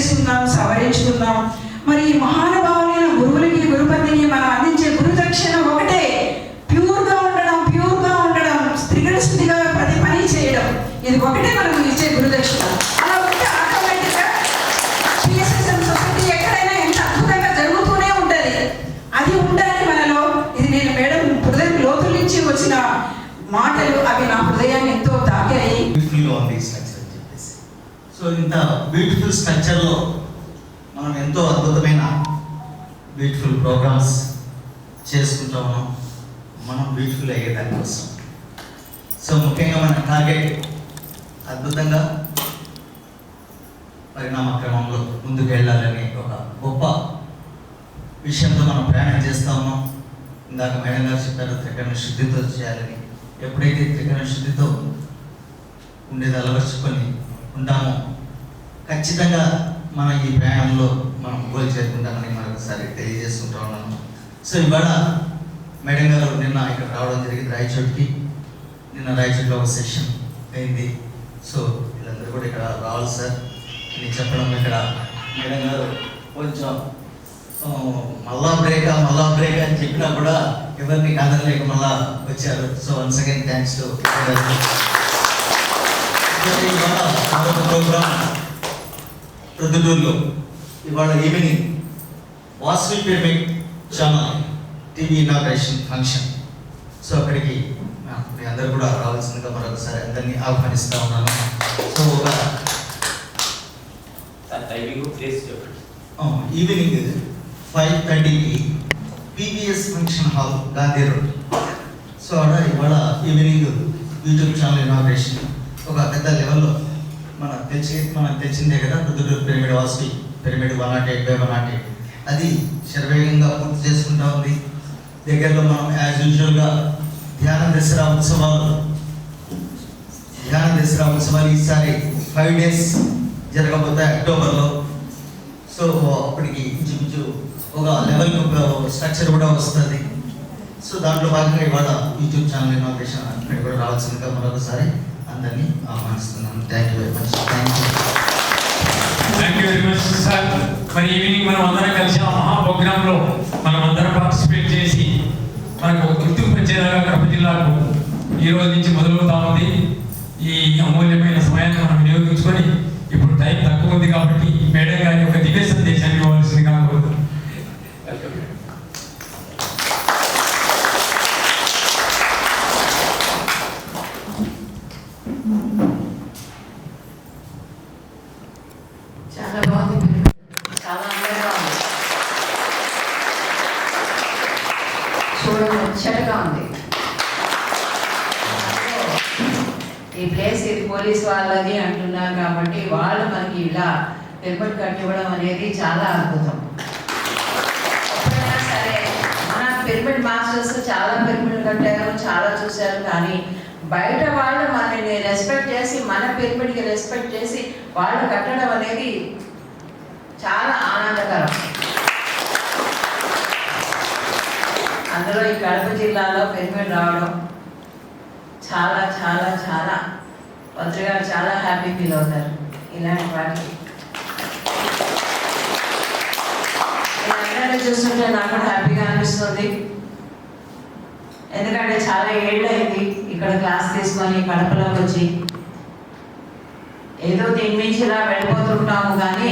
చేసుకుందాం, సవరించుకుందాం. మరి ఈ మహానుభావులైన గురువులకి, గురుపతిని మనం అందించే గురు దక్షిణ ఒకటే, ప్యూర్గా ఉండడం, త్రికరణ శుద్ధిగా ప్రతి పని చేయడం. ఇది ఒకటే మనకు ఇచ్చే గురు దక్షిణ. అలా ఉంటే ఆటోమేటిక్గా పిఎస్ఎస్ఎం సొసైటీ ఎక్కడైనా ఎంత అద్భుతంగా జరుగుతూనే ఉంటుంది. అది ఉండాలి మనలో. ఇది నేను మేడం హృదయం లోతుల నుంచి వచ్చిన మాటలు, అవి నా హృదయాన్ని ఎంతో తాకాయి. సో ఇంత బ్యూటిఫుల్ స్ట్రక్చర్లో మనం ఎంతో అద్భుతమైన బ్యూటిఫుల్ ప్రోగ్రామ్స్ చేసుకుంటా ఉన్నాం. మనం బ్యూటిఫుల్ అయ్యే దానికోసం. సో ముఖ్యంగా మన టార్గెట్ అద్భుతంగా పరిణామ క్రమంలో ముందుకు వెళ్ళాలని ఒక గొప్ప విషయంతో మనం ప్రయాణం చేస్తూ ఉన్నాం. ఇందాక మేడం గారు చెప్పారు త్రికరణ శుద్ధితో చేయాలని. ఎప్పుడైతే త్రికరణ శుద్ధితో ఉండేది అలవర్చుకొని ఉంటామో ఖచ్చితంగా మన ఈ ప్రయాణంలో మనం గోల్ చేరుకుంటామని మరొకసారి తెలియజేసుకుంటూ ఉన్నాము. సో ఇవాళ మేడం గారు నిన్న ఇక్కడ రావడం జరిగింది రాయచోటికి. నిన్న రాయచోటిలో ఒక సెషన్ అయింది. సో వీళ్ళందరూ కూడా ఇక్కడ రావాలి సార్ అని చెప్పడం, ఇక్కడ మేడం గారు కొంచెం మళ్ళా బ్రేక్ అని చెప్పినా కూడా ఎవరిని కాదనలేక మళ్ళా వచ్చారు. So once again thanks to మరొక ప్రోగ్రామ్ ప్రొద్దుటూరులో ఇవాళ evening Vasavi pyramid channel TV inauguration function. So అక్కడికి మీ అందరూ కూడా రావాల్సిందిగా మరొకసారి అందరినీ ఆహ్వానిస్తూ ఉన్నాను. సో ఒక ఈవినింగ్ 5:30కి P V S function hall, Gandhi road. So అక్కడ ఇవాళ ఈవినింగ్ యూట్యూబ్ ఛానల్ ఇనాగ్రేషన్ ఒక పెద్ద లెవెల్లో మనకు తెలిసిందే కదా. ప్రొద్దుటూరు పిరమిడ్, వాసవి పిరమిడ్ 108/108 అది శరవేగంగా పూర్తి చేసుకుంటా ఉంది. దగ్గరలో మనం యాజ్ యూజువల్గా ధ్యాన దసరా ఉత్సవాలు ఈసారి 5 days జరగబోతాయి అక్టోబర్లో. సో అప్పటికి ఇంచుమించు ఒక లెవెల్ స్ట్రక్చర్ కూడా వస్తుంది. సో దాంట్లో భాగంగా ఇవాళ యూట్యూబ్ ఛానల్ ఇనాగ్రేషన్ అక్కడికి కూడా రావాల్సిందిగా మరొకసారి అందరినీ ఆహ్వానిస్తున్నాను. Thank you very much. Thank you very much sir. మరి ఈవినింగ్ మనం అందరం కలిసి ఆ మహా ప్రోగ్రాంలో మనం అందరం పార్టిసిపేట్ చేసి మనకు గుర్తింపు వచ్చేలాగా కడప జిల్లాకు ఈ రోజు నుంచి మొదలవుతా ఉంది. ఈ అమూల్యమైన సమయాన్ని మనం వినియోగించుకొని, ఇప్పుడు టైం తక్కువ ఉంది కాబట్టి మేడం గారి ఒక దివ్య సందేశాన్ని ఇవ్వవలసిందిగా కోరుతున్నాను. చాలా బాగుంది, చాలా అందంగా ఉంది, చూడడం ముచ్చటగా ఉంది. ఈ ప్లేస్ ఇది పోలీస్ వాళ్ళది అంటున్నారు కాబట్టి వాళ్ళు మనకి ఇలా పిరమిడ్ కట్టివ్వడం అనేది చాలా అద్భుతం. ఎప్పుడైనా సరే మన పిరమిడ్ మాస్టర్స్ చాలా పిరమిడ్ కట్టారు, చాలా చూశారు, కానీ బయట వాళ్ళు మనని రెస్పెక్ట్ చేసి, మన పిరమిడ్కి రెస్పెక్ట్ చేసి వాళ్ళు కట్టడం అనేది చాలా ఆనందకరం. అందులో ఈ కడప జిల్లాలో పిరమిడ్ రావడం చాలా చాలా చాలా మంత్రి గారు చాలా హ్యాపీ ఫీల్ అవుతారు. ఇలాంటి వాటికి అందరినీ చూస్తుంటే నాకు కూడా హ్యాపీగా అనిపిస్తుంది. ఎందుకంటే చాలా ఏళ్ళైంది ఇక్కడ క్లాస్ తీసుకొని కడపలోకి వచ్చి. ఏదో దీని నుంచి ఇలా వెళ్ళిపోతుంటాము కానీ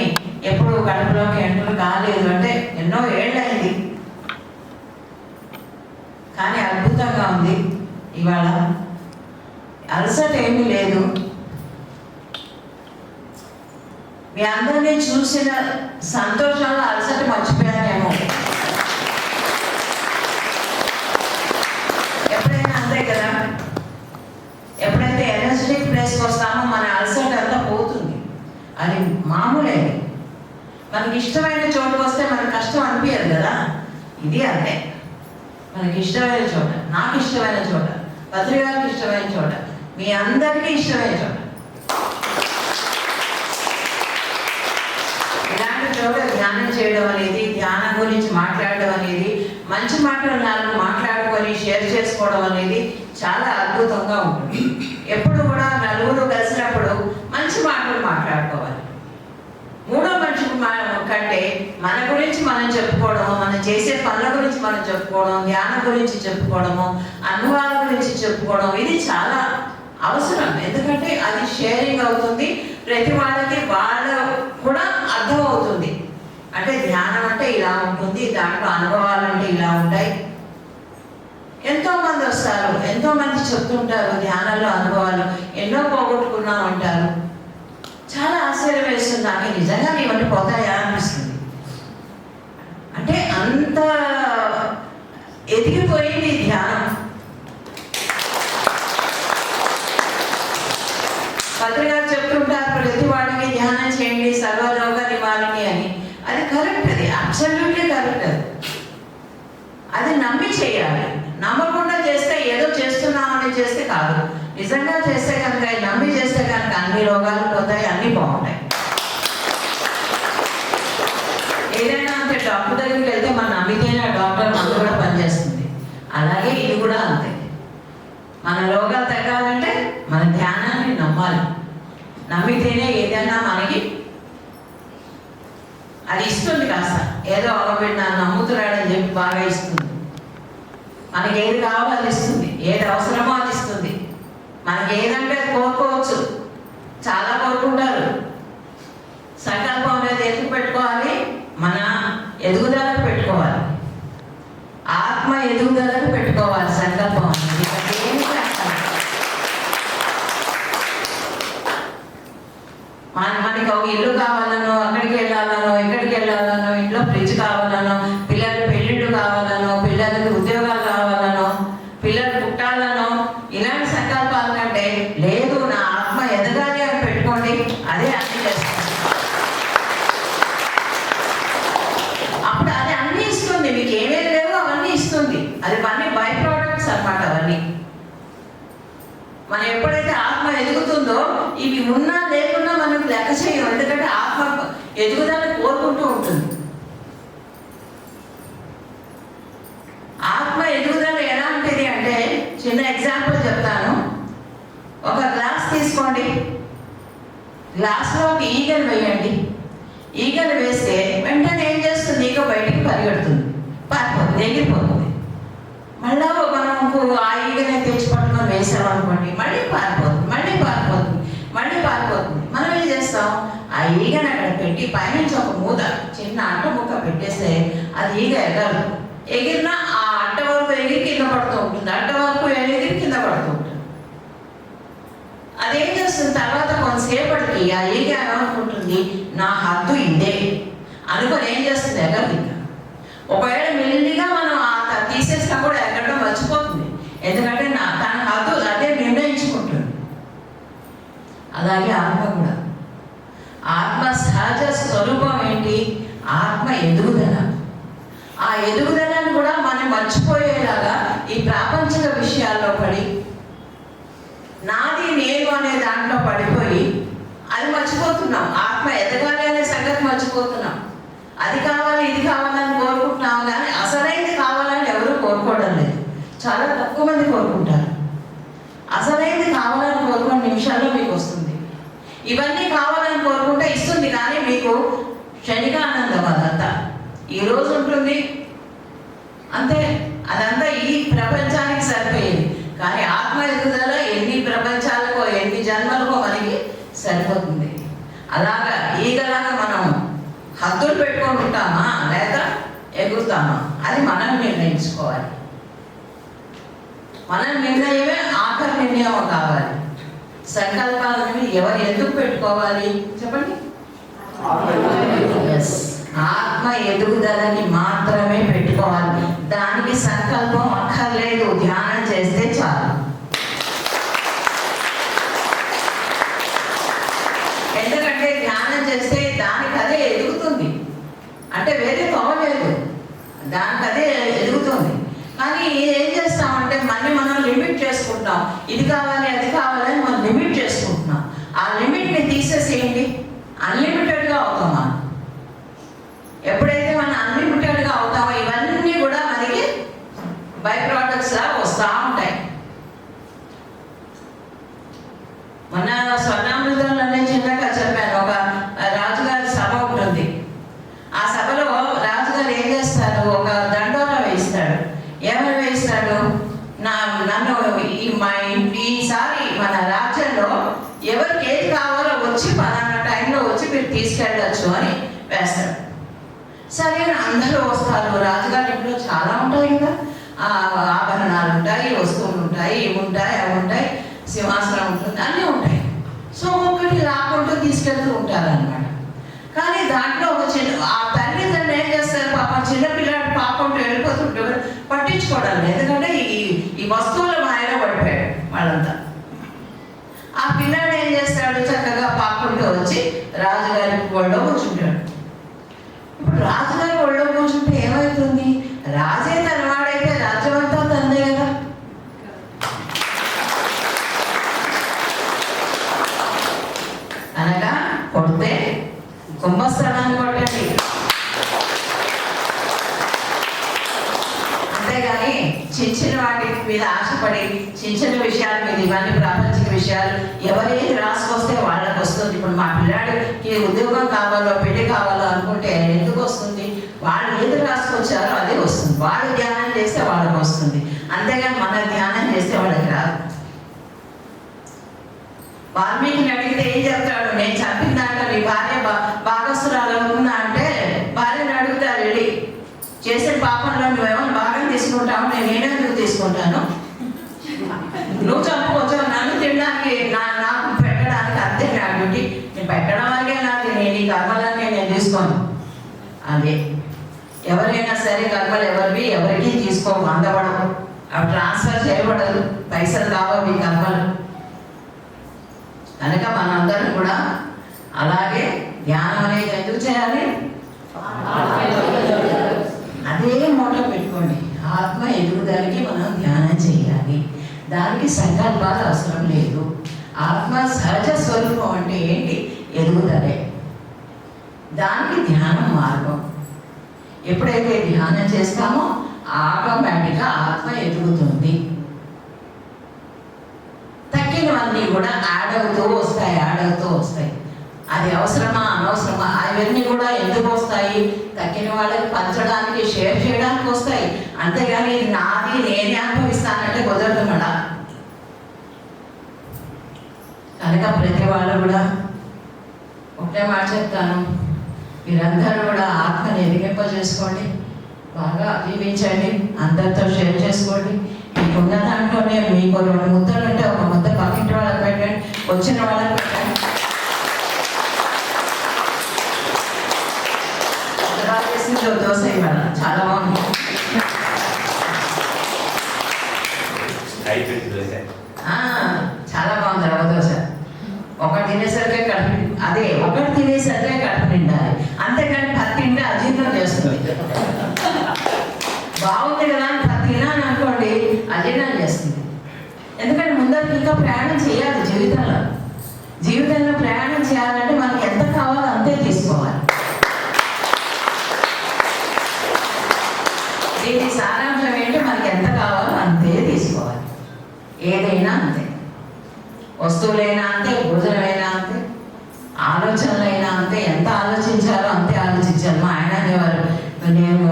ఎప్పుడు కడపలోకి ఎంటర్ కాలేదు. అంటే ఎన్నో ఏళ్ళైంది, కానీ అద్భుతంగా ఉంది. ఇవాళ అలసట ఏమీ లేదు. మీ అందరినీ చూసిన సంతోషంలో అలసట మర్చిపోయానేమో. ఎప్పుడైనా అంతే కదా, ఎప్పుడైతే ఎనర్జెటిక్ ప్లేస్కి వస్తామో మన అలసట అంతా పోతుంది. అది మామూలే. మనకి ఇష్టమైన చోటుకు వస్తే మనకు కష్టం అనిపించదు కదా. ఇది అంతే, మనకి ఇష్టమైన చోట, నాకు ఇష్టమైన చోట, పత్రికారికి ఇష్టమైన చోట, మీ అందరికీ ఇష్టమైన చోట, ఇలాంటి చోట ధ్యానం చేయడం అనేది, ధ్యానం గురించి మాట్లాడడం అనేది, మంచి మాటలు నాలుగు మాట్లాడుకొని షేర్ చేసుకోవడం అనేది చాలా అద్భుతంగా ఉంటుంది. ఎప్పుడు కూడా నలుగురు కలిసినప్పుడు మంచి మాటలు మాట్లాడుకోవాలి. మూడో మనిషికి అంటే మన గురించి మనం చెప్పుకోవడము, మనం చేసే పనుల గురించి మనం చెప్పుకోవడం, ధ్యానం గురించి చెప్పుకోవడము, అనుభవాల గురించి చెప్పుకోవడం, ఇది చాలా అవసరం. ఎందుకంటే అది షేరింగ్ అవుతుంది, ప్రతి వాళ్ళకి వాళ్ళ కూడా అర్థం అవుతుంది. అంటే ధ్యానం అంటే ఇలా ఉంటుంది, దాంట్లో అనుభవాలు అంటే ఇలా ఉంటాయి. ఎంతో మంది వస్తారు, ఎంతో మంది చెప్తుంటారు ధ్యానంలో అనుభవాలు, ఎన్నో పోగొట్టుకున్నాం అంటారు. చాలా ఆశ్చర్యం వేస్తుంది నాకు, నిజంగా ఇవన్నీ పోతాయా అనిపిస్తుంది. అంటే అంత ఎదిగిపోయింది ధ్యానం. పత్రిక చెప్తుంటారు ప్రతి వాడికి ధ్యానం చేయండి సర్వరోగ నివారణి అని. అది కరెక్ట్, అది అబ్సల్యూట్లీ కరెక్ట్. అది నమ్మి చేయాలి. నమ్మకుండా చేస్తే ఏదో చేస్తున్నామని చేస్తే కాదు. నిజంగా చేస్తే కనుక, నమ్మి చేస్తే కనుక అన్ని రోగాలు పోతాయి, అన్నీ బాగుంటాయి. ఏదైనా అంతే, డాక్టర్ దగ్గరికి వెళ్తే మనం నమ్మితేనే ఆ డాక్టర్ మనకు కూడా పనిచేస్తుంది. అలాగే ఇది కూడా అంతే. మన రోగాలు తగ్గాలంటే మన ధ్యానాన్ని నమ్మాలి. నమ్మితేనే ఏదైనా మనకి అది ఇస్తుంది. కాస్త ఏదో అవబెట్టి నన్ను నమ్ముతున్నాడని చెప్పి బాగా ఇస్తుంది. మనకి ఏది కావాలో అది ఇస్తుంది, ఏది అవసరమో అది ఇస్తుంది. మనకి ఏదంటే అది కోరుకోవచ్చు, చాలా కోరుకుంటారు. సంకల్పం అనేది ఎందుకు పెట్టుకోవాలి? మన ఎదుగుదలకు పెట్టుకోవాలి, ఆత్మ ఎదుగుదలకు పెట్టుకోవాలి సంకల్పం అనేది. మనకి ఒక ఇల్లు కావాలనో, అక్కడికి వెళ్ళాలనో, ఎక్కడికి వెళ్ళాలనో, ఇంట్లో ఫ్రిడ్జ్ కావాలనో, పిల్లల పెళ్ళిళ్ళు కావాలనో, పిల్లలకి ఉద్యోగాలు కావాలనో, పిల్లలు పుట్టాలనో, ఇలాంటి సంకల్పాల కంటే లేదు నా ఆత్మ ఎదగాలి అని పెట్టుకోండి, అదే అన్ని చేస్తుంది. అప్పుడు అది అన్నీ ఇస్తుంది. మీకు ఏమేమి లేవో అవన్నీ ఇస్తుంది. అది అన్ని బై ప్రోడక్ట్స్ అన్నమాట. అవన్నీ మనం ఎప్పుడైతే ఆత్మ ఎదుగుతుందో ఇవి ఉన్నా లేకున్నా మనం లెక్క చేయం. ఎందుకంటే ఆత్మ ఎదుగుదలని కోరుకుంటూ ఉంటుంది. ఆత్మ ఎదుగుదల ఎలాంటిది అంటే, చిన్న ఎగ్జాంపుల్ చెప్తాను. ఒక గ్లాస్ తీసుకోండి, గ్లాస్లో ఒక ఈగలు వేయండి. ఈగలు వేస్తే వెంటనే ఏం చేస్తుంది? ఈగ బయటికి పరిగెడుతుంది, పారిపోతుంది, ఎగిరిపోతుంది. మళ్ళా మనం ఆ ఈగనే తెచ్చి పట్టుకొని వేసామనుకోండి, మళ్ళీ పారిపోతుంది, మళ్ళీ పారిపోతుంది, మళ్ళీ పారిపోతుంది. మనం ఏం చేస్తాం? ఆ ఈగను అక్కడ పెట్టి పైనుంచి ఒక మూత, చిన్న అట్ట ముక్క పెట్టేస్తే అది ఈగ ఎగరదు. ఎగిరినా ఆ అట్ట వరకు ఎగిరి కింద పడుతూ ఉంటుంది, అట్ట వరకు ఎగిరి కింద పడుతూ ఉంటుంది. అదేం చేస్తుంది? తర్వాత కొంతసేపటికి ఆ ఈగ అనుకుంటుంది నా హద్దు ఇదే అనుకొని ఏం చేస్తుంది? ఎగరదు. ఇంకా ఒకవేళ మెల్లిగా మనం తీసేసినా కూడా ఎగరడం మర్చిపోతుంది. ఎందుకంటే తన హద్దు అదే నిర్ణయించుకుంటుంది. అలాగే ఆత్మ కూడా, ఆత్మ సహజ స్వరూపం ఏంటి? ఆత్మ ఎదుగుదల. ఆ ఎదుగుదలను కూడా మనం మర్చిపోయేలాగా ఈ ప్రాపంచిక విషయాల్లో పడి, నాది నేను అనే దాంట్లో పడిపోయి అది మర్చిపోతున్నాం. ఆత్మ ఎదగాలి అనే సంగతి మర్చిపోతున్నాం. అది కావాలి, ఇది కావాలని కోరుకుంటున్నాం, కానీ అసలైంది కావాలని ఎవరు కోరుకోవడం లేదు. చాలా తక్కువ మంది కోరుకుంటారు. అసలైంది కావాలని కోరుకునే నిమిషాల్లో మీకు వస్తుంది. ఇవన్నీ కావాలని కోరుకుంటే ఇస్తుంది, కానీ మీకు క్షణికానందం. అదంతా ఈరోజు ఉంటుంది అంతే. అదంతా ఈ ప్రపంచానికి సరిపోయేది. కానీ ఆత్మ ఎదుగుదల ఎన్ని ప్రపంచాలకో, ఎన్ని జన్మలకో మనకి సరిపోతుంది. అలాగా ఈగలాగా మనం హద్దులు పెట్టుకొని ఉంటామా లేక ఎగురుతామా, అది మనం నిర్ణయించుకోవాలి. మన నిర్ణయమే ఆఖరి నిర్ణయం కావాలి. సంకల్పాలను ఎవరు ఎందుకు పెట్టుకోవాలి చెప్పండి? ఆత్మ ఎదుగుదలని మాత్రమే పెట్టుకోవాలి. దానికి సంకల్పం అక్కర్లేదు, ధ్యానం చేస్తే చాలు. ఎందుకంటే ధ్యానం చేస్తే దానికి అదే ఎదుగుతుంది. అంటే వేరే పోవలేదు, దానికి అదే ఎదుగుతుంది. కానీ ఏం చేస్తామంటే మనం లిమిట్ చేసుకుంటాం. ఇది కావాలి, అది కావాలని మనం లిమిట్ చేసుకుంటున్నాం. ఆ లిమిట్ని తీసేసేయండి, అన్లిమిటెడ్గా అవుతాం మనం. ఎప్పుడైతే మనం అన్లిమిటెడ్గా అవుతామో ఇవన్నీ కూడా మనకి బై ప్రోడక్ట్స్ లా వస్తూ ఉంటాయి. మొన్న స్వర్ణామృతంలోనే చిన్నగా చెప్పాను, ఒక రాజుగారి సభ ఉంటుంది. ఆ ఏమని వేయిస్తాడు, నన్ను ఈసారి మన రాజ్యంలో ఎవరికి ఏది కావాలో వచ్చి పలానా టైంలో వచ్చి మీరు తీసుకెళ్ళచ్చు అని వేస్తాడు. సరే అందరూ వస్తారు. రాజుగారి ఇంట్లో చాలా ఉంటాయి కదా, ఆభరణాలు ఉంటాయి, వస్తువులు ఉంటాయి, ఇవి ఉంటాయి, అవి ఉంటాయి, సింహాసనం ఉంటుంది, అన్నీ ఉంటాయి. సో ఒక్కటి రాకుండా తీసుకెళ్తూ ఉంటారు అనమాట. కానీ దాంట్లో ఒక ఆ తల్లిదండ్రులు ఏం చేస్తారు, పాపం చిన్నపిల్లాడు పాపం వెళ్ళిపోతుంటారు, పట్టించుకోవడం. ఎందుకంటే ఈ వస్తువుల మాయలో పడిపోయాడు వాళ్ళంతా. ఆ పిల్లాడు ఏం చేస్తాడు, చక్కగా పాకుంటూ వచ్చి రాజుగారి ఒళ్ళో కూర్చుంటాడు. ఇప్పుడు రాజుగారి ఒళ్ళో కూర్చుంటే ఏమవుతుంది, రాజే తనవాడైతే రాజ్యం అంతా తందే కదా. అనగా కొడితే కుంభస్థలాన్ని కొట్టండి, అంతేగాని చిన్న వాటి మీద ఆశపడి చిన్న విషయాల మీద, ఇవన్నీ ప్రాపంచిక విషయాలు ఎవరేది రాసుకొస్తే వాళ్ళకి వస్తుంది. ఇప్పుడు మా పిల్లాడికి ఉద్యోగం కావాలో పెళ్లి కావాలో అనుకుంటే ఎందుకు వస్తుంది, వాళ్ళు ఏది రాసుకొచ్చారో అదే వస్తుంది. వాళ్ళు ధ్యానం చేస్తే వాళ్ళకి వస్తుంది, అంతేగాని మన ధ్యానం చేస్తే వాళ్ళకి రాదు. వాల్మీకిని అడిగితే ఏం చెప్తాడు, నేను చంపిన దాంట్లో నీ భార్య భాగస్తురాలు అనుకున్నా అంటే భార్యను అడుగుతారు, వెళ్ళి చేసిన పాపంలో నువ్వేమైనా భాగం తీసుకుంటావు, నేనెందుకు తీసుకుంటాను, నువ్వు చంపుకోవచ్చు, నన్ను తినడానికి నాకు పెట్టడానికి అంతే నా డ్యూటీ, నేను పెట్టడం వరకే నాకు, నేను ఈ కర్మలన్నీ నేను తీసుకోను. అదే ఎవరైనా సరే కర్మలు ఎవరికి తీసుకోవు, అందబడవు, అవి ట్రాన్స్ఫర్ చేయబడదు, పైసలు కావాలి ఈ కర్మలు. కనుక మనందరం కూడా అలాగే ధ్యానం అనేది ఎందుకు చేయాలి, అదే మోటో పెట్టుకోండి. ఆత్మ ఎదుగుదలకి మనం ధ్యానం చేయాలి, దానికి సంకల్పాలు అవసరం లేదు. ఆత్మ సహజ స్వరూపం అంటే ఏంటి, ఎదుగుదలే, దానికి ధ్యానం మార్గం. ఎప్పుడైతే ధ్యానం చేస్తామో ఆటోమేటిక్గా ఆత్మ ఎదుగుతుంది. తక్కినవన్నీ కూడా యాడ్ అవుతూ వస్తాయి. అది అవసరమా అనవసరమా అవన్నీ కూడా ఎందుకు వస్తాయి, తక్కిన వాళ్ళకి పంచడానికి, షేర్ చేయడానికి వస్తాయి. అంతేగాని ఇది నాది నేనే అనుభవిస్తానంటే కుదరదు మేడం. కనుక ప్రతి వాళ్ళు కూడా ఒకటే మాట చెప్తాను, మీరందరూ కూడా ఆత్మని ఎదిగింప చేసుకోండి, బాగా జీవించండి, అందరితో షేర్ చేసుకోండి. మీకున్న దాంట్లోనే మీకు 2 ముద్దలు ఉంటే ఒక ముద్ద పక్కింటి వాళ్ళకి పెట్టండి, వచ్చిన వాళ్ళకి పెట్టండి. దోశ ఇవ్వాలి, చాలా బాగుంది. చాలా బాగుంది రవ్వ దోశ. ఒకటి తినేసరికే కడుపు నిండాలి, అంతేకాని 10 తింటే అజీర్ణం చేస్తుంది. బాగుంది కదా అని 10 తినాలని అనుకోండి, అజీర్ణం చేస్తుంది. ఎందుకంటే ముందరికి ఇంకా ప్రయాణం చేయాలి. జీవితంలో ప్రయాణం చేయాలంటే మనకి ఎంత కావాలో అంతే తీసుకోవాలి. దీని సారాంశం ఏంటి, మనకి ఎంత కావాలో అంతే తీసుకోవాలి. ఏదైనా అంతే, వస్తువులైనా అంతే, భోజనమైనా అంతే, ఆలోచనలైనా అంతే. ఎంత ఆలోచించాలో అంతే ఆలోచించాలి. మా ఆయన అనేవారు, నేను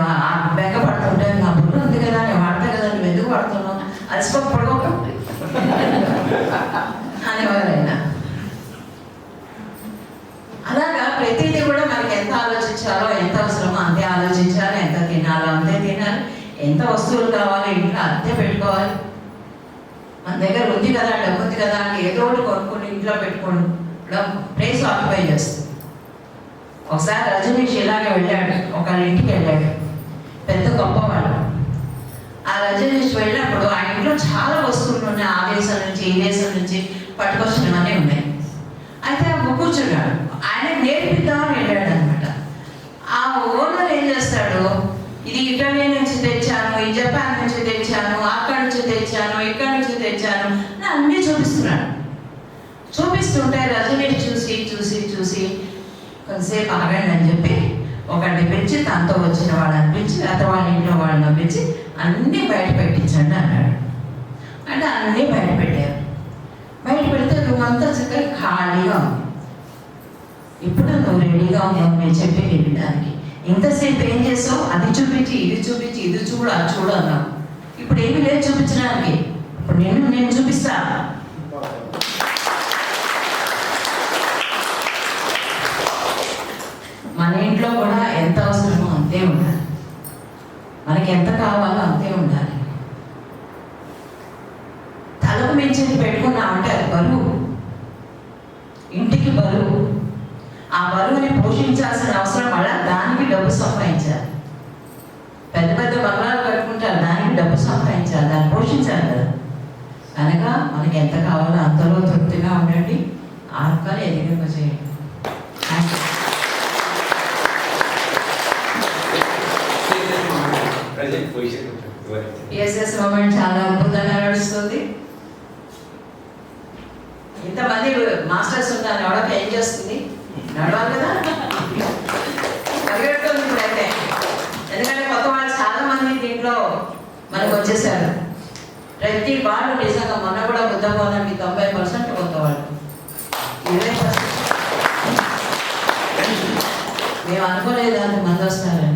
బెంగ పడుతుంటే నా బుర్ర ఉంది కదా, నేను వాడతా కదా, నువ్వు ఎందుకు పడుతున్నావు, అలసిపోక పడుకోక అనేవారు ఆయన. అలాగా ప్రతిదీ కూడా మనకి ఎంత ఆలోచించాలో, ఎంత అవసరమో అంతే ఆలోచించాలి, ఎంత తినాలో అంతే తినాలి, ఎంత వస్తువులు కావాలో ఇంట్లో అంతే పెట్టుకోవాలి. మన దగ్గర ఉంది కదా, డబ్బు ఉంది కదా అంటే ఏదో ఒకటి కొనుక్కొని ఇంట్లో పెట్టుకోవడం ప్లేస్ ఆక్యుపై చేస్తుంది. ఒకసారి రజనీష్ ఇలాగే వెళ్ళాడు, ఒకళ్ళ ఇంటికి వెళ్ళాడు, పెద్ద గొప్పవాడు. ఆ రజనీష్ వెళ్ళినప్పుడు ఆ ఇంట్లో చాలా వస్తువులు ఉన్నాయి, ఆ దేశం నుంచి ఈ దేశం నుంచి పట్టుకొచ్చినవన్నీ ఉన్నాయి. అయితే కూర్చున్నాడు, ఆయన నేర్పిద్దామని వెళ్ళాడు అనమాట. ఆ ఓనర్ ఏం చేస్తాడు, ఇది ఇటలీ నుంచి తెచ్చాను, ఈ జపాన్ నుంచి తెచ్చాను, అక్కడి నుంచి తెచ్చాను, ఇక్కడి నుంచి తెచ్చాను అన్నీ చూపిస్తున్నాడు. చూపిస్తుంటే రజనీష్ చూసి కొంతసేపు ఆగండి అని చెప్పి ఒకటి పిలిచి, తనతో వచ్చిన వాళ్ళని పిలిచి, లేకపోతే వాళ్ళ ఇంట్లో వాళ్ళని పిలిచి అన్నీ బయట పెట్టించండి అన్నాడు. అంటే అన్నీ బయట పెట్టారు. బయట పెడితే నువ్వంతా చక్కగా ఖాళీగా ఉంది. ఇప్పుడు నువ్వు రెడీగా ఉన్నావు నేను చెప్పి వినడానికి. ఇంతసేపు ఏం చేసావు, అది చూపించి ఇది చూడు అది చూడు అన్నావు. ఇప్పుడు ఏమీ లేదు చూపించడానికి. ఇప్పుడు నేను చూపిస్తాను. మన ఇంట్లో కూడా ఎంత అవసరమో అంతే ఉండాలి. మనకి ఎంత కావాలో అంతే ఉండాలి. తలకు మించింది పెట్టుకున్నామంటే అది బరువు, ఇంటికి బరువు. ఆ బరువుని పోషించాల్సిన అవసరం వల్ల దానికి డబ్బు సంపాదించాలి. పెద్ద పెద్ద బంగారు కట్టుకుంటారు, దానికి డబ్బు సంపాదించాలి, దాన్ని పోషించాలి కదా. కనుక మనకి ఎంత కావాలో అంతలో తృప్తిగా ఉండండి, ఆత్మని ఎదిగింపజేయండి. పిఎస్ఎస్ మూమెంట్ చాలా అద్భుతంగా నడుస్తుంది. ఇంతమంది మాస్టర్స్ ఉంటారు, ఎవడో ఏం చేస్తుంది, నడవాలి కదా, పరిగెడుతుంది ఇప్పుడైతే. ఎందుకంటే కొత్త వాళ్ళు చాలా మంది దీంట్లో మనకు వచ్చేసారు. ప్రతి వాళ్ళు నిజంగా మొన్న కూడా బుద్ధ భవనానికి 90% కొత్త వాళ్ళు, 20%. మేము అనుకోలేదు అంతమంది వస్తారని.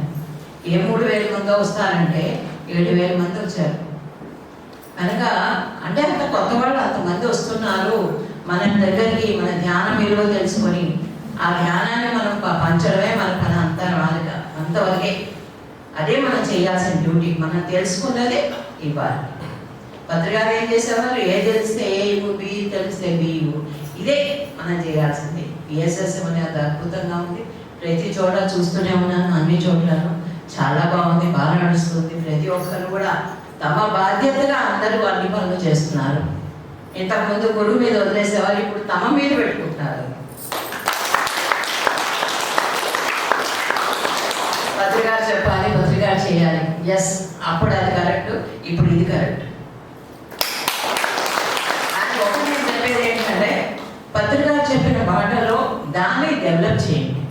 ఏ 3,000 మంది వస్తారంటే 7,000 మంది వచ్చారు. కనుక అంటే అంత కొత్త వాళ్ళు అంతమంది వస్తున్నారు మన దగ్గరికి. మన ధ్యానం విలువ తెలుసుకొని ఆ ధ్యానాన్ని మనం పంచడమే మన పని. అంతవరకే అదే మనం చేయాల్సిన డ్యూటీ. మనం తెలుసుకున్నది ఇవ్వాలి. పత్రికాలు ఏం చేసేవారు, ఏ తెలిస్తే ఏ ఇవ్వు, బి తెలిస్తే బి ఇవ్వు. ఇదే మనం చేయాల్సింది. పిఎస్ఎస్ అనేది అద్భుతంగా ఉంది. ప్రతి చోట చూస్తూనే ఉన్నాను, అన్ని చోట్లను చాలా బాగుంది, బాగా నడుస్తుంది. ప్రతి ఒక్కరు కూడా తమ బాధ్యతగా అందరూ అన్ని పనులు చేస్తున్నారు. ఇంతకుముందు గురువు మీద వదిలేసేవారు, ఇప్పుడు తమ మీద పెట్టుకుంటున్నారు. పత్రికారు చెప్పాలి, పత్రికారు చేయాలి. ఎస్, అప్పుడు అది కరెక్ట్, ఇప్పుడు ఇది కరెక్ట్. అది ఒకటి నేను చెప్పేది ఏంటంటే, పత్రికారు చెప్పిన బాటలో దాన్ని డెవలప్ చేయండి.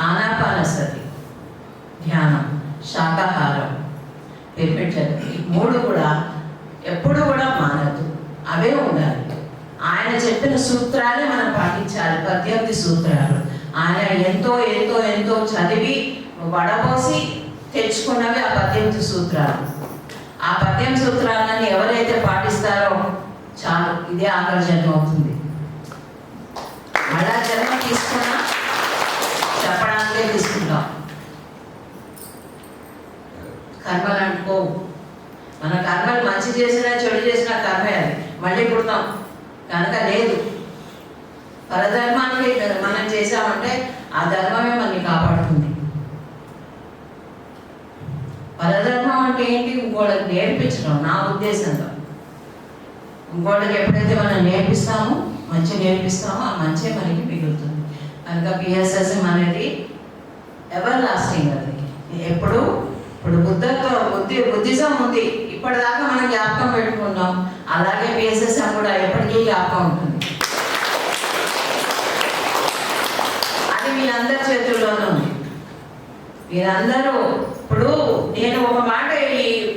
ఆనాపానసతి, ధ్యానం, శాకాహారం, పెరిపెట్టదు, ఈ 3 కూడా ఎప్పుడు కూడా మానదు, అవే ఉండాలి. ఆయన చెప్పిన సూత్రాలే మనం పాటించాలి. 18 సూత్రాలు ఆయన ఎంతో ఎంతో ఎంతో చదివి వడబోసి తెచ్చుకున్నవి ఆ 18 సూత్రాలు. ఆ 18 సూత్రాలను ఎవరైతే పాటిస్తారో చాలు, ఇదే ఆఖరి జన్మ అవుతుంది. మళ్ళా జన్మ తీసుకున్నా చెప్పడానికే తీసుకుంటాం. కర్మలు అంటుకోవు. మన కర్మలు మంచి చేసినా చెడు చేసినా కర్మే, అది మళ్ళీ పుడతాం. కనుక లేదు, పరధర్మానికి మనం చేసామంటే ఆ ధర్మమే మనని కాపాడుతుంది. పరధర్మం అంటే ఏంటి, ఇంకోళ్ళకి నేర్పించడం. నా ఉద్దేశంలో ఇంకోళ్ళకి ఎప్పుడైతే మనం నేర్పిస్తామో, మంచి నేర్పిస్తామో, ఆ మంచి మనకి మిగులుతుంది. కనుక పిఎస్ఎస్ఎం అనేది ఎవర్ లాస్టింగ్. అది ఎప్పుడు ఇప్పుడు బుద్ధిజం ఉంది, ఇప్పటిదాకా మనం జ్ఞాపకం పెట్టుకున్నాం. అలాగే పిఎస్ఎస్ఎం కూడా ఎప్పటికీ జ్ఞాపకం ఉంటుంది. అది మీరందరి చేతుల్లోనే ఉంది. మీరందరూ ఇప్పుడు నేను ఒక మాట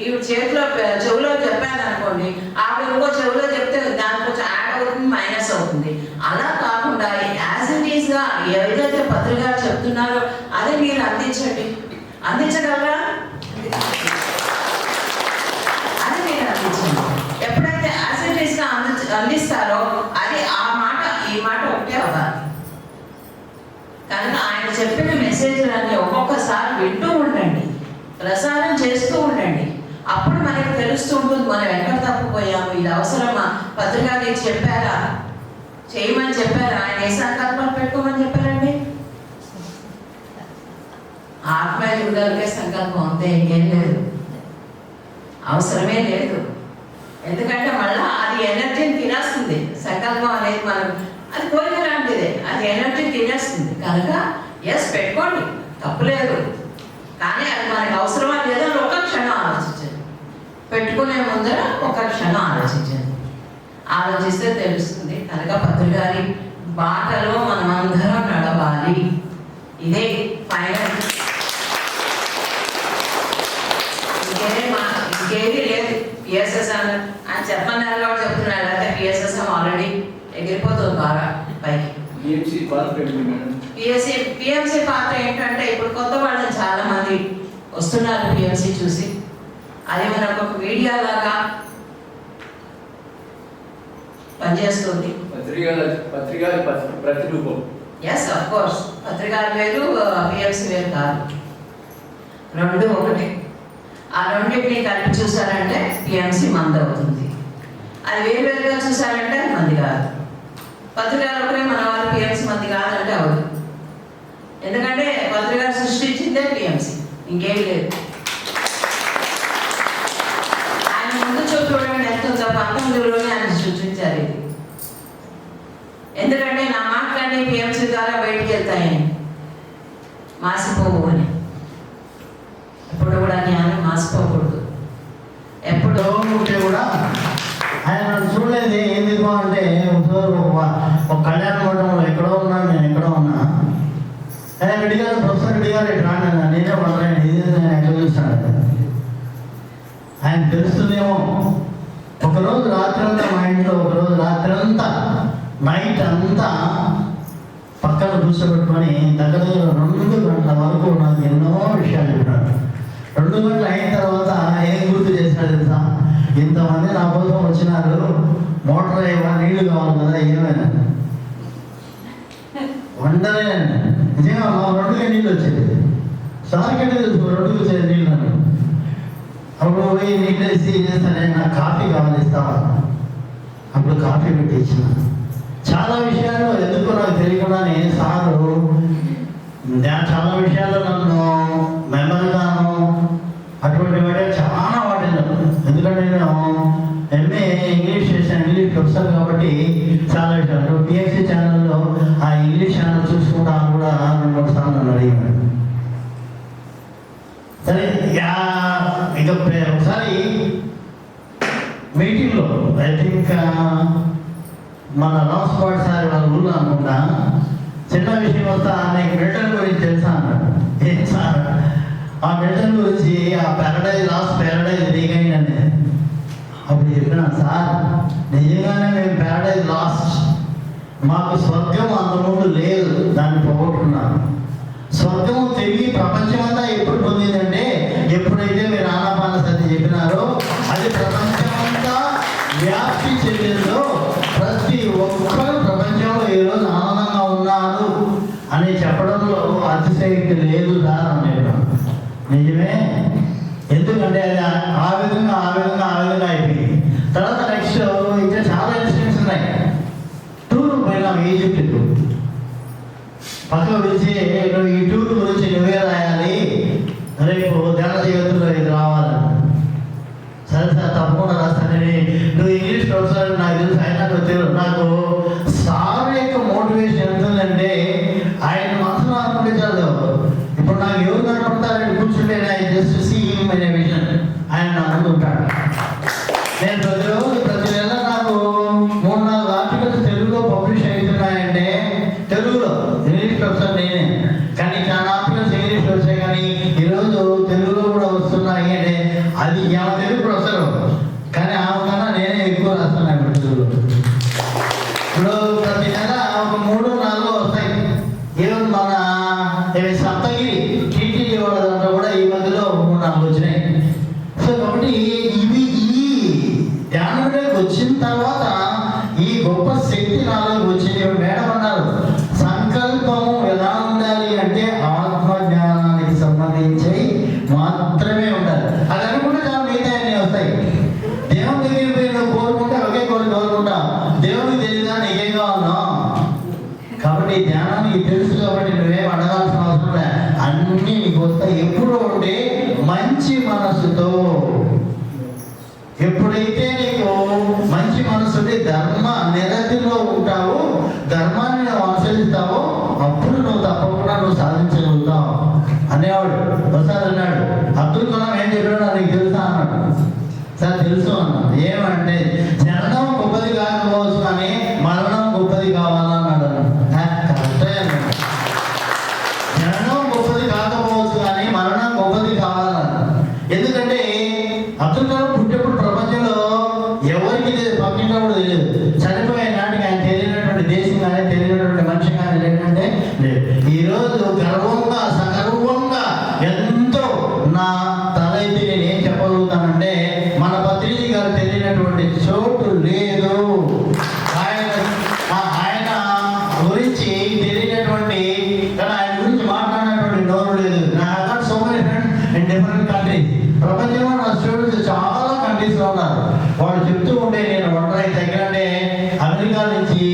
ఈ చేతిలో చెవులో చెప్పాను అనుకోండి, ఆవిడ ఇంకో చెవులో చెప్తే దానికి కొంచెం యాడ్ అవుతుంది, మైనస్ అవుతుంది. అలా కాకుండా యాజ్ ఇట్ ఈస్గా ఏదైతే పత్రిక చెప్తున్నారో అది మీరు అందించండి. అందించగలరా? అది మీరు అందించండి. ఎప్పుడైతే యాజ్ ఇట్ ఈస్గా అందిస్తారో అది ఆ మాట ఈ మాట ఒకటే అవ్వాలి. కనుక ఆయన చెప్పిన మెసేజ్లన్నీ ఒక్కొక్కసారి వింటూ ఉండండి, ప్రసారం చేస్తూ ఉండండి. అప్పుడు మనకి తెలుస్తూ ఉంటుంది మనం ఎక్కడ తప్పిపోయాము, ఇది అవసరమా, పత్రికలు చెప్పారా, చేయమని చెప్పారా, ఆయన ఏ సంకల్పాలు పెట్టుకోమని చెప్పారండి? ఆత్మయుగాలకే సంకల్పం, అంతే, ఇంకేం లేదు, అవసరమే లేదు. ఎందుకంటే మళ్ళా అది ఎనర్జీని తినేస్తుంది. సంకల్పం అనేది మనం అది కోరిక లాంటిదే, అది ఎనర్జీ తినేస్తుంది. కనుక ఎస్ పెట్టుకోండి, తప్పులేదు. కానీ అది మనకి అవసరమా లేదా ఒక క్షణం ఆలోచించండి. పెట్టుకునే ముందర ఒక క్షణం ఆలోచించండి. ఆలోచిస్తే తెలుస్తుంది. కనుక పత్రికారి బాటలో మనమందరం నడవాలి. ఇదే ఫైనల్, ఇంకేది లేదు. పిఎస్ఎస్ అని చెప్పమన్నారు కాబట్టి చెప్తున్నాడు. అయితే పిఎస్ఎస్ఎం ఆల్రెడీ ఎగిరిపోతుంది బాగా పైకి. పిఎంసి పాత్ర ఏంటంటే ఇప్పుడు కొత్త వాళ్ళని చాలా మంది వస్తున్నారు పిఎంసి చూసి. అది మనకు ఒక మీడియా లాగా పనిచేస్తుంది. పత్రిక ప్రతిరూపం. ఎస్, అఫ్ కోర్స్, పత్రికలు వేరు, పిఎల్సి వేరు కాదు, రెండు ఒకటి. ఆ రెండింటిని కలిపి చూసారంటే పిఎంసి మంది అవుతుంది. అది వేరువేరుగా చూసారంటే అది మంది కాదు. పత్రికలు ఒకరే మన వాళ్ళు పిఎంసి మంది కాదంటే అవదు. ఎందుకంటే పత్రికలు సృష్టించిందే పిఎంసి, ఇంకేం లేదు. ఆయన ముందు చూడండి ఎంత ఉందో, 19లోనే ఆయన సృష్టించారు ఇది. ఎందుకంటే నా మాటలన్నీ పిఎంసి ద్వారా బయటికి వెళ్తాయని, మాసిపోవు అని. ఎప్పుడు కూడా జ్ఞానం మాసిపోకూడదు. ఎప్పుడు ఉంటే కూడా ఆయన చూడలేదు. ఎందుకు అంటే ఒక కళ్యాణ మండపంలో ఎక్కడో ఉన్నాను, నేను ఎక్కడో ఉన్నా. రెడ్డి గారు, ప్రొఫెసర్ రెడ్డి గారు ఎక్కడ నేనే మాట్లాడాను, ఇది నేను ఎక్కడ చూస్తాను. ఆయన తెలుస్తుందేమో. ఒకరోజు రాత్రి అంతా మా ఇంట్లో, ఒకరోజు రాత్రి అంతా నైట్ అంతా పక్కన కూర్చోబెట్టుకొని దగ్గర 2 గంటల వరకు నాకు ఎన్నో విషయాలు చెప్పినాడు. 2 గంటలు అయిన తర్వాత ఏం గుర్తు చేసినాడు తెలుసా? ఇంతమంది నా కోసం వచ్చినారు, మోటార్ నీళ్లు కావాలి కదా, ఏమైనా వండలేనండి. నిజంగా మా 2కే నీళ్ళు వచ్చేది. సార్కెట్ తెలుసు 2కి వచ్చేది నీళ్ళు. నన్ను అప్పుడు పోయి నీళ్ళు వేసి చేస్తానే, నాకు కాఫీ కావాలి, ఇస్తావా? అప్పుడు కాఫీ పెట్టి ఇచ్చిన. చాలా విషయాలు ఎందుకో నాకు తెలియకుండానే సారు చాలా విషయాల్లో నన్ను మెమరీగాను అటువంటి వాడే చాలా వాడినాను. ఎందుకంటే నేను ఎంఏ ఇంగ్లీష్ చేశాను, ఇంగ్లీష్ ప్రొఫెసర్ కాబట్టి చాలా విషయాలు. పిఎస్సి ఛానల్లో ఆ ఇంగ్లీష్ ఛానల్ చూసుకుంటా కూడా 2-3 సార్లు నన్ను అడిగాను. సరే, ఇక ఒకసారి మీటింగ్లో ఐ థింక్ మన రాస్పాడ్ సార్ వాళ్ళ ఊళ్ళో అనుకుంటా, చిన్న విషయం వస్తా నీకు మిలిటరీ గురించి తెలుసా అన్నాడు. ఏం సార్? ఆ మిలిటరీ గురించి, ఆ లాస్ట్ ప్యారడైజ్ రీగైందండి. అప్పుడు చెప్పినా, సార్ నిజంగానే మేము ప్యారడైజ్ లాస్ట్, మాకు స్వర్గం అంతకుముందు లేదు, దాన్ని పోగొట్టుకున్నాను. స్వర్గం తిరిగి ప్రపంచమంతా ఎప్పుడు పొందిందంటే ఎప్పుడైతే మీరు ఆనాపాన సతి చెప్పినారో, అది ప్రపంచమంతా వ్యాప్తి చెందిందో, ప్రతి ఒక్కరు ప్రపంచంలో ఈరోజు ఆనందంగా ఉన్నారు అని చెప్పడంలో అతిశయక్తి లేదు సార్ అన్నాడు. నిజమే, ఎందుకంటే అది ఆ విధంగా అయిపోయింది. తర్వాత నెక్స్ట్ ఇంకా చాలా ఇన్సిడెంట్స్ ఉన్నాయి. టూర్ పోయినాం, ఈజిప్ట్కు. పక్క గురించి ఈ టూర్ గురించి నువ్వే రాయాలి, రేపు ధ్యాన జగత్తులో ఇది రావాలని. సరే సార్, తప్పకుండా రాస్తానని. నువ్వు ఇంగ్లీష్ ప్రొఫెసర్, నాకు తెలుసు. ఆయన నాకు సార్ యొక్క మోటివేషన్ ఎంత ఉందంటే, ఆయన మనసులో అనుకుంటే చాలు. ఇప్పుడు నాకు ఎవరు కనపడతారని కూర్చుంటే జస్ట్ సీ హిమ్ అనే విజన్ ఆయన నా ముందు ఉంటాడు. నేను ప్రతి నెల నాకు 3-4 ఆర్టికల్స్ తెలుగులో పబ్లిష్ అవుతున్నాయంటే, తెలుగులో ఇంగ్లీష్ ప్రొఫెసర్ నేనే, కానీ చాలా ఆర్టికల్స్ ఇంగ్లీష్లో వచ్చాయి, కానీ ఈరోజు తెలుగులో కూడా వస్తున్నాయి అంటే అది ఆమె తెలుగు ప్రొఫెసర్, కానీ ఆమె కన్నా నేనే ఎక్కువ రాస్తున్నాను ఇప్పుడు తెలుగులో. ఇప్పుడు ప్రతి నెల ఒక 3-4 వస్తాయి. ఈవెన్ మన సప్తగిరి టీటీడీ వాళ్ళ దాంట్లో కూడా ఈ మధ్యలో 3-4 వచ్చినాయి. సో కాబట్టి ఇవి ఈ ధ్యానంలోకి వచ్చిన తర్వాత ఈ గొప్ప శక్తి నాలోకి వచ్చింది. మేడం అన్నారు, సంకల్పము ఎలా ఉండాలి అంటే ఆత్మజ్ఞానానికి సంబంధించి మాత్రమే ఉండాలి. అది అనుకుంటే చాలా మిగతా అన్నీ వస్తాయి. దేవుని దగ్గరికి పోయి నువ్వు కోరుకుంటే ఒకే కోరుకుంటావు, దేవునికి తెలియదా నీకేం కావాలన్నా. కాబట్టి ధ్యానానికి తెలుసు కాబట్టి నువ్వేం అడగాల్సిన అవసరం లేదు, అన్నీ నీకు వస్తాయి. ఎప్పుడు ఉంటే మంచి మనసుతో, ఎప్పుడైతే నీకు మంచి మనసుంటే ధర్మ నిరతిలో ఉంటావు, ధర్మాన్ని నువ్వు అనుసరిస్తావో, అప్పుడు నువ్వు తప్పకుండా నువ్వు సాధించగలుగుతావు అనేవాడు. ఒకసారి అన్నాడు, అబ్దుల్ కలాం ఏం చెప్పాడు నీకు తెలుసా అన్నాడు. సార్ తెలుసు అన్నాడు. ఏమంటే జననం గొప్పది కాకపోవచ్చు కానీ మరణం గొప్పది కావాలన్నాడు. కరెక్టే అన్నాడు. జననం గొప్పది కాకపోవచ్చు కానీ మరణం గొప్పది కావాలన్నాడు. ఎందుకంటే అబ్దుల్ కలాం పుట్టేప్పుడు ప్రపంచంలో ఎవరికి తెలియదు, పక్కింట్లో కూడా తెలియదు. చనిపోయే నాటికి ఆయన తెలియనటువంటి దేశం కానీ తెలియనటువంటి మనిషి కానీ లేదంటే లేదు. ఈరోజు గర్వంగా సగర్వంగా ఎంతో నా తల ఎత్తి నేను ఏం చెప్పగలుగుతానంటే డిఫరెంట్ కంట్రీస్. ప్రపంచంలో నా స్టూడెంట్స్ చాలా కంట్రీస్లో ఉన్నారు. వాళ్ళు చెప్తూ ఉంటే నేను ఒంటరి దగ్గరంటే అమెరికా నుంచి,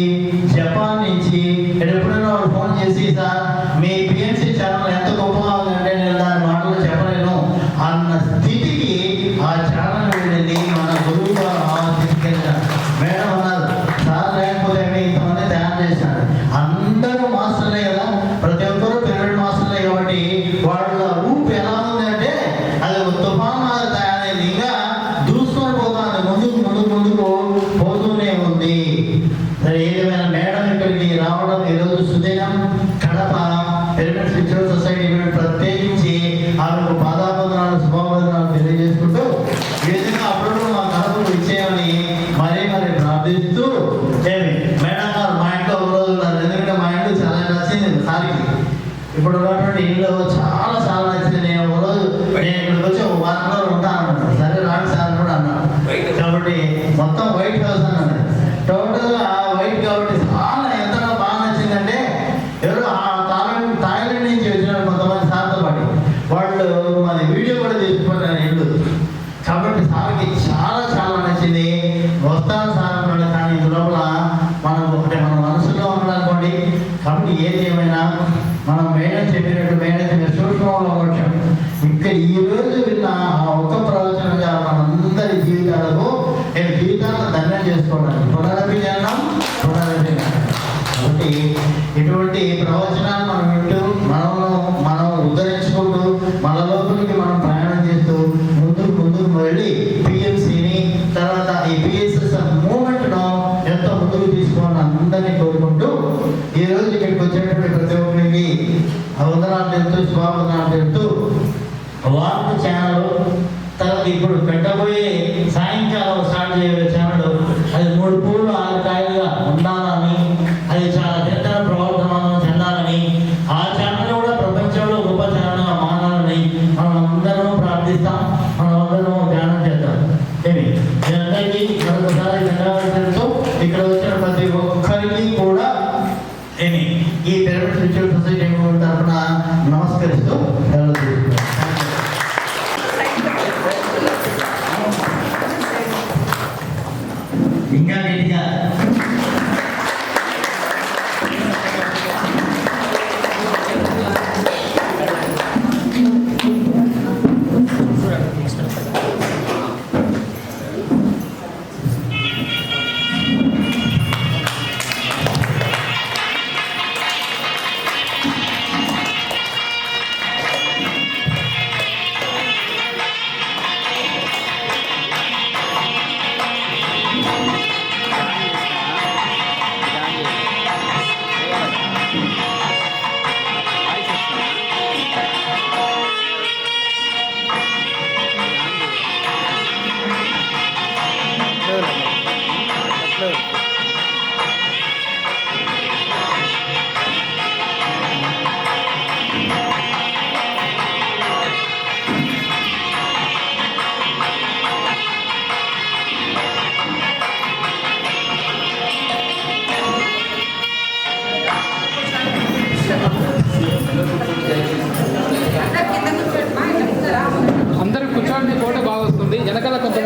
జపాన్ నుంచి ఎప్పుడైనా వాళ్ళు ఫోన్ చేసి సార్ మీ పిఎన్సీ ఛానల్ ఎంత గొప్పగా ఉందంటే నేను దాని మాటలు చెప్పలేను అన్న స్థితికి ఆ ఛానల్ వెళ్ళింది. మన గురువు గారు ఆ స్థితికి వెళ్ళారు. మేడం అన్నారు సార్ లేకపోతే ఇంతమంది తయారు చేశారు. అందరూ మాస్టర్లే కదా, ప్రతి ఒక్కరూ పిరమిడ్ మాస్టర్లే కాబట్టి వాళ్ళ ఊపు ఎలా ఉంది అంటే అది ఒక తుఫాన్ మాదిరి తయారైంది. ఇంకా దూసుకొని పోతుంది, ముందుకు పోతూనే ఉంది. సరే ఏదేమైనా మేడం ఇక్కడికి రావడం ఈరోజు సుదినం. కడప పిరమిడ్ స్పిరిచువల్ సొసైటీ ప్రత్యేకించి ఆమెకు పాదాబంధనాలు శుభాబంధనాలు తెలియజేసుకుంటూ ఈ విధంగా అప్పుడప్పుడు మా కడపకు ఇచ్చేయమని మరీ ప్రార్థిస్తూ ఏమి మేడం గారు మా ఇంట్లో ఒక రోజు ఉన్నారు. ఎందుకంటే మా ఇంట్లో చాలా నచ్చింది సారికి. ఇప్పుడు ఉన్నటువంటి ఇల్లు చాలా నచ్చింది. నేను ఒక రోజు ఇక్కడికి వచ్చి ఒక వారం రోజులు ఉంటాను అన్నాను. సరే రాండి సార్ కూడా అన్నాను. కాబట్టి మొత్తం వైట్ హౌస్ అన్నది టోటల్గా వైట్ కాబట్టి చాలా ఎంతగా బాగా నచ్చిందంటే ఎవరు థాయిలాండ్ నుంచి వచ్చిన కొంతమంది సార్తో పాటు వాళ్ళు మన వీడియో కూడా తీసుకున్నారు ఇల్లు. కాబట్టి సార్కి చాలా నచ్చింది. వస్తాను సార్ అన్నాడు. కానీ లోపల మనం ఒకటే మన మనసులో ఉన్నాడనుకోండి. కాబట్టి ఏది ఏమైనా మనం మేడం చెప్పినట్టు మేడం సూక్ష్మంలో వచ్చాం. ఇక్కడ ఈ రోజు విన్న ఆ ఒక్క ప్రవచనంగా మనందరి జీవితాలకు నేను జీవితాలను ధన్యం చేసుకోవడానికి పునరపి జనం. కాబట్టి ఇటువంటి ప్రవచనాలు మనం వింటూ మనం ఉద్ధరించుకుంటూ మన లోపలికి మనం ప్రయాణం చేస్తూ ముందుకు వెళ్ళి పిఎంసిని తర్వాత ఈ పిఎస్ఎస్ మూమెంట్ను ఎంతో ముందుకు తీసుకోవాలని అందరినీ కోరుకుంటూ ఈ రోజు ఇక్కడికి వచ్చేటప్పుడు ప్రతి ఒక్కరికి వందనాలు తెలుస్తూ శుభావందనాలు తెలుస్తూ వార్త ఛానల్ తర్వాత ఇప్పుడు పెట్టబోయే సాయంకాలం స్టార్ట్ చేయబోయే ఛానల్ అది 3 పూలు 6 కాయలుగా ఉండాలని, అది చాలా చిన్న ప్రవర్తనం చెందాలని, ఆ ఛానల్ కూడా ప్రపంచంలో గొప్ప ఛానల్గా మారాలని మనం అందరం ప్రార్థిస్తాం. మనం అందరం ధ్యానం చేద్దాం. ఏమి అందరికీ మరొకసారి ధన్యవాదాలు తెలుస్తూ ఇక్కడ వచ్చిన ప్రతి ఒక్కరికి కూడా ఏమి ఈ పిరమిడ్ స్పిరిచువల్ సొసైటీ తరఫున నమస్కరిస్తూ ఇంకా గట్టిగా అందరూ కూర్చోండి, ఫోటో బాగా వస్తుంది. వెనకాల కొంచెం